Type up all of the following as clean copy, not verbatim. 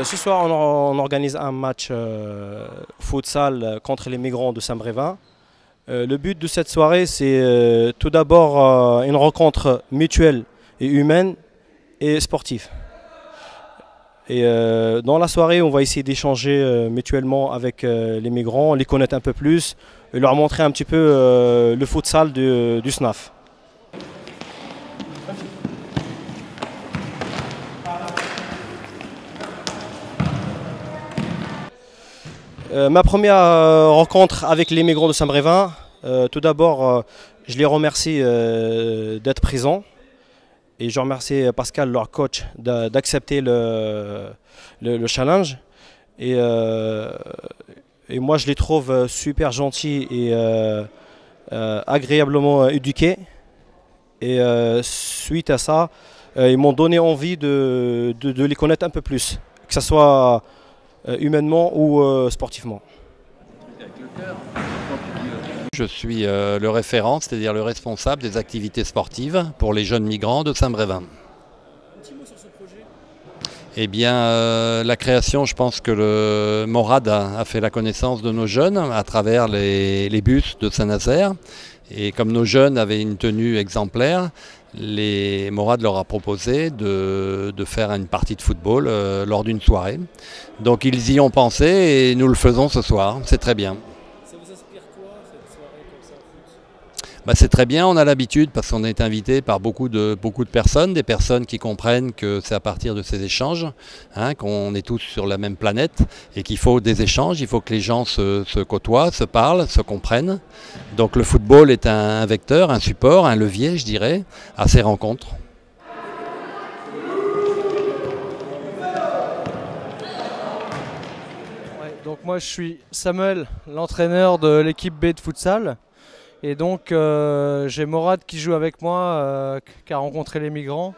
Ce soir, on organise un match futsal contre les migrants de Saint-Brévin. Le but de cette soirée, c'est tout d'abord une rencontre mutuelle et humaine et sportive. Et dans la soirée, on va essayer d'échanger mutuellement avec les migrants, les connaître un peu plus et leur montrer un petit peu le futsal du SNAF. Ma première rencontre avec les migrants de Saint-Brévin, tout d'abord, je les remercie d'être présents et je remercie Pascal, leur coach, d'accepter le challenge. Et moi, je les trouve super gentils et agréablement éduqués. Et suite à ça, ils m'ont donné envie de les connaître un peu plus, que ce soit humainement ou sportivement. Je suis le référent, c'est-à-dire le responsable des activités sportives pour les jeunes migrants de Saint-Brévin. Un petit mot sur ce projet. Eh bien, la création, je pense que le Morad a fait la connaissance de nos jeunes à travers les bus de Saint-Nazaire. Et comme nos jeunes avaient une tenue exemplaire, Morad leur a proposé de faire une partie de football lors d'une soirée. Donc ils y ont pensé et nous le faisons ce soir, c'est très bien. Ça vous inspire quoi, cette soirée comme ça, foot ? C'est très bien, on a l'habitude parce qu'on est invité par beaucoup de personnes, des personnes qui comprennent que c'est à partir de ces échanges, qu'on est tous sur la même planète et qu'il faut des échanges, il faut que les gens se côtoient, se parlent, se comprennent. Donc le football est un vecteur, un support, un levier, je dirais, à ces rencontres. Donc moi je suis Samuel, l'entraîneur de l'équipe B de futsal. Et donc j'ai Morad qui joue avec moi, qui a rencontré les migrants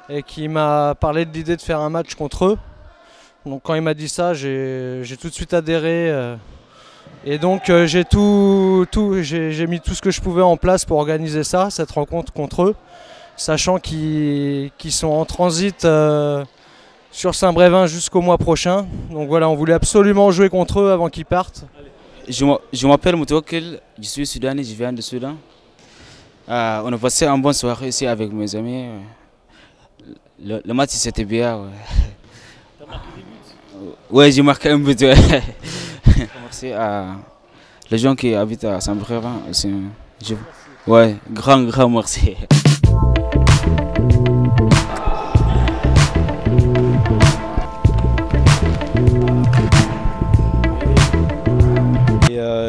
et qui m'a parlé de l'idée de faire un match contre eux. Donc quand il m'a dit ça, j'ai tout de suite adhéré. Et donc j'ai mis tout ce que je pouvais en place pour organiser ça, cette rencontre contre eux, sachant qu'ils sont en transit sur Saint-Brévin jusqu'au mois prochain. Donc voilà, on voulait absolument jouer contre eux avant qu'ils partent. Je m'appelle Moutawakil, je suis soudanais, je viens de Soudan. On a passé une bonne soirée ici avec mes amis. Le match c'était bien. Ouais. T'as marqué des buts ? Ouais, j'ai marqué un but. Ouais. Merci à les gens qui habitent à Saint-Brévin. Ouais, grand merci.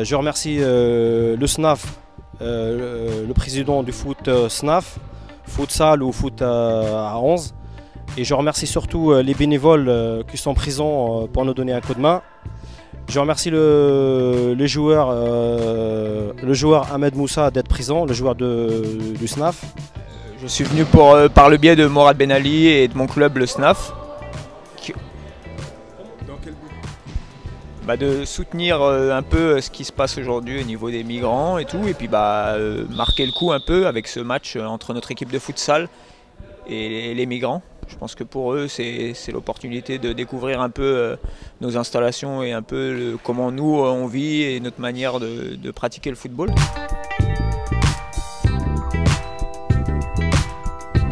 Je remercie le SNAF, le président du foot SNAF, futsal ou foot à 11. Et je remercie surtout les bénévoles qui sont présents pour nous donner un coup de main. Je remercie le joueur Ahmed Moussa d'être présent, le joueur du SNAF. Je suis venu par le biais de Morad Ben Ali et de mon club, le SNAF. Dans quel but ? De soutenir un peu ce qui se passe aujourd'hui au niveau des migrants et tout, et puis marquer le coup un peu avec ce match entre notre équipe de futsal et les migrants. Je pense que pour eux c'est l'opportunité de découvrir un peu nos installations et un peu comment nous on vit et notre manière de pratiquer le football.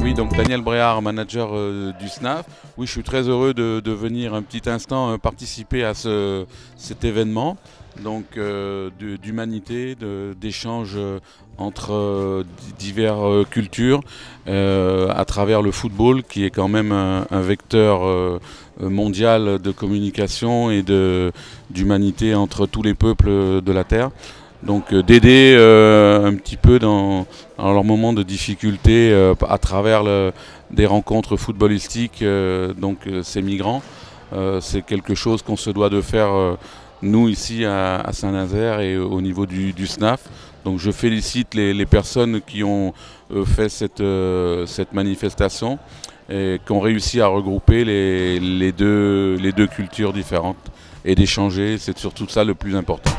Oui, donc Daniel Bréard, manager du SNAF. Oui, je suis très heureux de venir un petit instant participer à cet événement d'humanité, d'échange entre diverses cultures à travers le football qui est quand même un vecteur mondial de communication et d'humanité entre tous les peuples de la Terre. Donc d'aider un petit peu dans leur moment de difficulté à travers des rencontres footballistiques, ces migrants. C'est quelque chose qu'on se doit de faire nous ici à Saint-Nazaire et au niveau du SNAF. Donc je félicite les personnes qui ont fait cette manifestation et qui ont réussi à regrouper les deux cultures différentes. et d'échanger. C'est surtout ça le plus important.